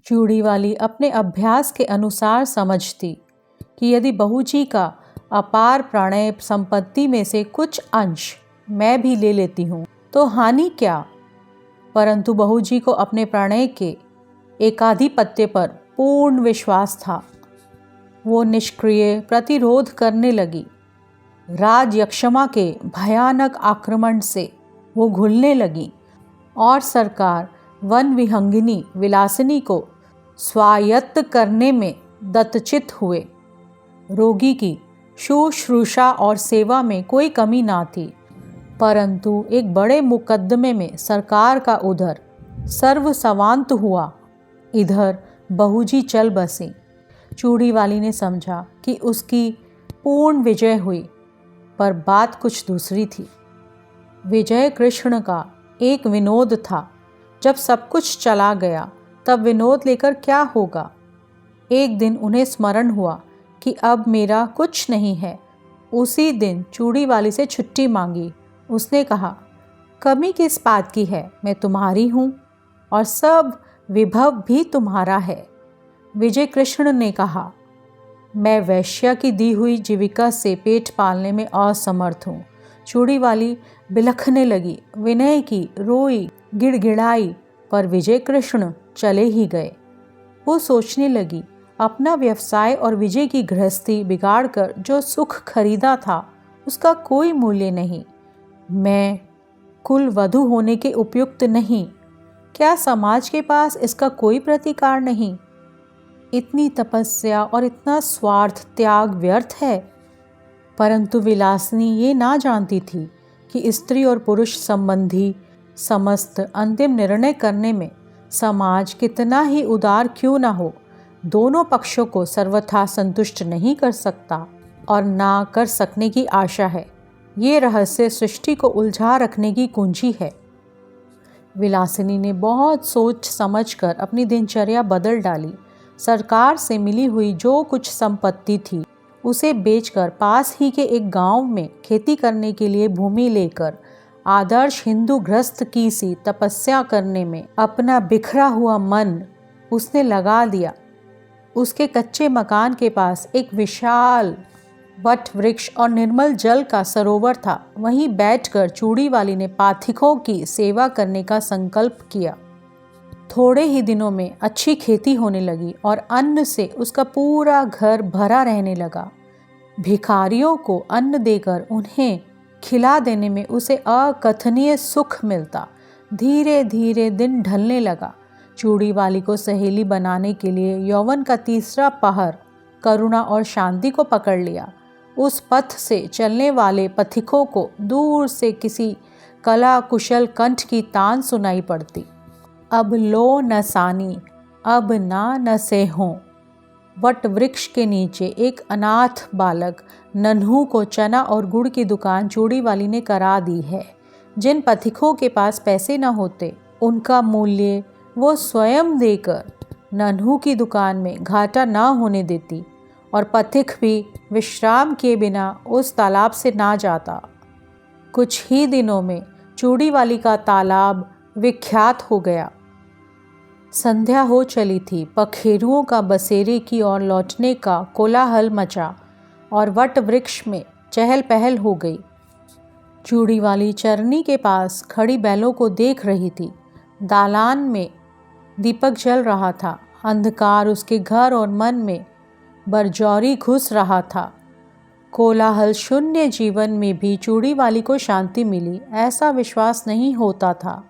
चूड़ी वाली अपने अभ्यास के अनुसार समझती कि यदि बहू जी का अपार प्रणय संपत्ति में से कुछ अंश मैं भी ले लेती हूँ तो हानि क्या। परंतु बहू जी को अपने प्रणय के एकाधिपत्य पर पूर्ण विश्वास था। वो निष्क्रिय प्रतिरोध करने लगी। राजयक्षमा के भयानक आक्रमण से वो घुलने लगी और सरकार वन विहंगिनी विलासिनी को स्वायत्त करने में दत्तचित हुए। रोगी की शुश्रूषा और सेवा में कोई कमी ना थी, परंतु एक बड़े मुकदमे में सरकार का उधर सर्वस्वांत हुआ। इधर बहूजी चल बसी। चूड़ी वाली ने समझा कि उसकी पूर्ण विजय हुई, पर बात कुछ दूसरी थी। विजय कृष्ण का एक विनोद था। जब सब कुछ चला गया तब विनोद लेकर क्या होगा। एक दिन उन्हें स्मरण हुआ कि अब मेरा कुछ नहीं है। उसी दिन चूड़ी वाली से छुट्टी मांगी। उसने कहा, कमी किस बात की है, मैं तुम्हारी हूँ और सब विभव भी तुम्हारा है। विजय कृष्ण ने कहा, मैं वैश्या की दी हुई जीविका से पेट पालने में असमर्थ हूँ। चूड़ी वाली बिलखने लगी, विनय की, रोई, गिड़गिड़ाई, पर विजय कृष्ण चले ही गए। वो सोचने लगी, अपना व्यवसाय और विजय की गृहस्थी बिगाड़कर जो सुख खरीदा था उसका कोई मूल्य नहीं। मैं कुल वधू होने के उपयुक्त नहीं। क्या समाज के पास इसका कोई प्रतिकार नहीं। इतनी तपस्या और इतना स्वार्थ त्याग व्यर्थ है। परंतु विलासिनी ये ना जानती थी कि स्त्री और पुरुष संबंधी समस्त अंतिम निर्णय करने में समाज कितना ही उदार क्यों ना हो, दोनों पक्षों को सर्वथा संतुष्ट नहीं कर सकता और ना कर सकने की आशा है। ये रहस्य सृष्टि को उलझा रखने की कुंजी है। विलासिनी ने बहुत सोच समझकर अपनी दिनचर्या बदल डाली। सरकार से मिली हुई जो कुछ संपत्ति थी उसे बेचकर पास ही के एक गांव में खेती करने के लिए भूमि लेकर आदर्श हिंदू गृहस्थ की सी तपस्या करने में अपना बिखरा हुआ मन उसने लगा दिया। उसके कच्चे मकान के पास एक विशाल वट वृक्ष और निर्मल जल का सरोवर था। वहीं बैठकर चूड़ी वाली ने पाथिकों की सेवा करने का संकल्प किया। थोड़े ही दिनों में अच्छी खेती होने लगी और अन्न से उसका पूरा घर भरा रहने लगा। भिखारियों को अन्न देकर उन्हें खिला देने में उसे अकथनीय सुख मिलता। धीरे धीरे दिन ढलने लगा। चूड़ी वाली को सहेली बनाने के लिए यौवन का तीसरा पहर करुणा और शांति को पकड़ लिया। उस पथ से चलने वाले पथिकों को दूर से किसी कला कुशल कंठ की तान सुनाई पड़ती। अब लो न सानी, अब ना न सेहों। वट वृक्ष के नीचे एक अनाथ बालक नन्हू को चना और गुड़ की दुकान चूड़ी वाली ने करा दी है। जिन पथिकों के पास पैसे न होते उनका मूल्य वो स्वयं देकर नन्हू की दुकान में घाटा ना होने देती और पथिक भी विश्राम किए बिना उस तालाब से ना जाता। कुछ ही दिनों में चूड़ी वाली का तालाब विख्यात हो गया। संध्या हो चली थी। पखेरुओं का बसेरे की ओर लौटने का कोलाहल मचा और वट वृक्ष में चहल पहल हो गई। चूड़ी वाली चरनी के पास खड़ी बैलों को देख रही थी। दालान में दीपक जल रहा था। अंधकार उसके घर और मन में बरजौरी घुस रहा था। कोलाहल शून्य जीवन में भी चूड़ी वाली को शांति मिली, ऐसा विश्वास नहीं होता था।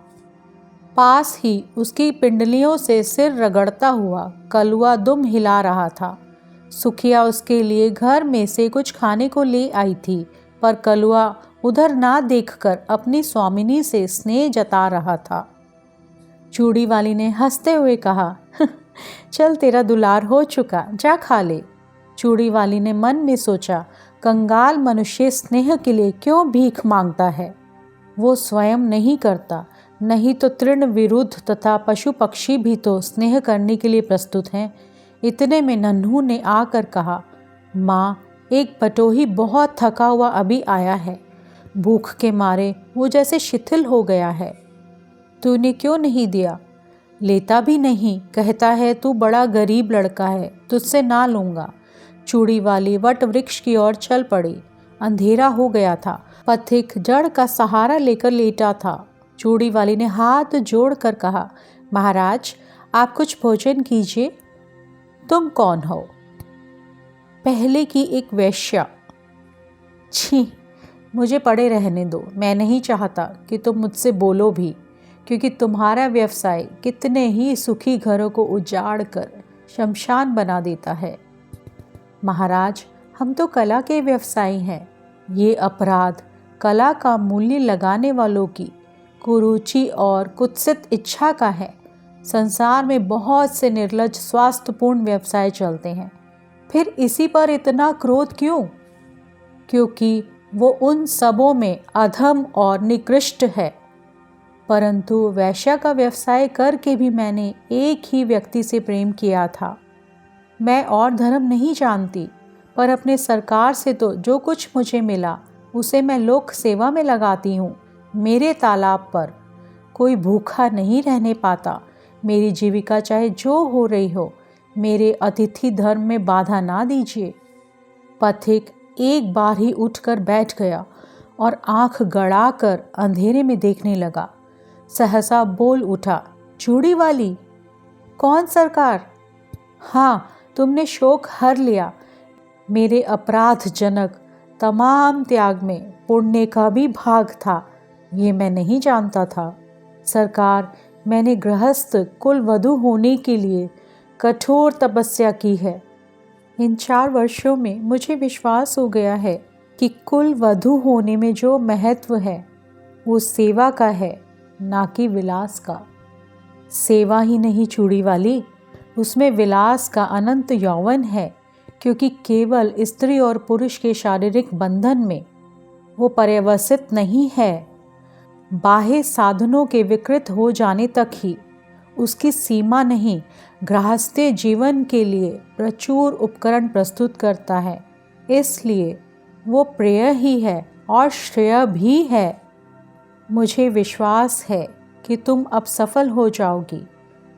पास ही उसकी पिंडलियों से सिर रगड़ता हुआ कलुआ दुम हिला रहा था। सुखिया उसके लिए घर में से कुछ खाने को ले आई थी, पर कलुआ उधर ना देखकर अपनी स्वामिनी से स्नेह जता रहा था। चूड़ी वाली ने हंसते हुए कहा, चल तेरा दुलार हो चुका, जा खा ले। चूड़ी वाली ने मन में सोचा, कंगाल मनुष्य स्नेह के लिए क्यों भीख मांगता है। वो स्वयं नहीं करता, नहीं तो तृण विरुद्ध तथा पशु पक्षी भी तो स्नेह करने के लिए प्रस्तुत हैं। इतने में नन्हू ने आकर कहा, माँ, एक बटोही बहुत थका हुआ अभी आया है। भूख के मारे वो जैसे शिथिल हो गया है। तूने क्यों नहीं दिया? लेता भी नहीं, कहता है तू बड़ा गरीब लड़का है, तुझसे ना लूँगा। चूड़ी वाली वट वृक्ष की ओर चल पड़ी। अंधेरा हो गया था। पथिक जड़ का सहारा लेकर लेटा था। चूड़ी वाली ने हाथ जोड़कर कहा, महाराज आप कुछ भोजन कीजिए। तुम कौन हो? पहले की एक वेश्या। छी, मुझे पड़े रहने दो। मैं नहीं चाहता कि तुम मुझसे बोलो भी, क्योंकि तुम्हारा व्यवसाय कितने ही सुखी घरों को उजाड़ कर शमशान बना देता है। महाराज, हम तो कला के व्यवसायी हैं। ये अपराध कला का मूल्य लगाने वालों की कुरुचि और कुत्सित इच्छा का है। संसार में बहुत से निर्लज स्वास्थ्यपूर्ण व्यवसाय चलते हैं, फिर इसी पर इतना क्रोध क्यों? क्योंकि वो उन सबों में अधम और निकृष्ट है। परंतु वैश्या का व्यवसाय करके भी मैंने एक ही व्यक्ति से प्रेम किया था। मैं और धर्म नहीं जानती, पर अपने सरकार से तो जो कुछ मुझे मिला उसे मैं लोक सेवा में लगाती हूँ। मेरे तालाब पर कोई भूखा नहीं रहने पाता। मेरी जीविका चाहे जो हो रही हो, मेरे अतिथि धर्म में बाधा ना दीजिए। पथिक एक बार ही उठकर बैठ गया और आंख गड़ाकर अंधेरे में देखने लगा। सहसा बोल उठा, चूड़ी वाली? कौन सरकार? हाँ, तुमने शोक हर लिया। मेरे अपराधजनक तमाम त्याग में पुण्य का भी भाग था, ये मैं नहीं जानता था। सरकार, मैंने गृहस्थ कुल वधू होने के लिए कठोर तपस्या की है। इन 4 वर्षों में मुझे विश्वास हो गया है कि कुल वधू होने में जो महत्व है वो सेवा का है, ना कि विलास का। सेवा ही नहीं चूड़ी वाली, उसमें विलास का अनंत यौवन है, क्योंकि केवल स्त्री और पुरुष के शारीरिक बंधन में वो पर्यवसित नहीं है। बाह्य साधनों के विकृत हो जाने तक ही उसकी सीमा नहीं, गृहस्थी जीवन के लिए प्रचुर उपकरण प्रस्तुत करता है। इसलिए वो प्रिय ही है और श्रेय भी है। मुझे विश्वास है कि तुम अब सफल हो जाओगी।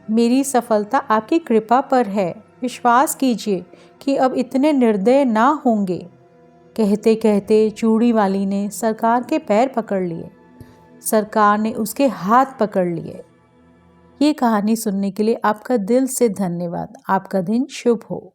मेरी सफलता आपकी कृपा पर है। विश्वास कीजिए कि अब इतने निर्दय ना होंगे। कहते कहते चूड़ी वाली ने सरकार के पैर पकड़ लिए। सरकार ने उसके हाथ पकड़ लिए। ये कहानी सुनने के लिए आपका दिल से धन्यवाद। आपका दिन शुभ हो।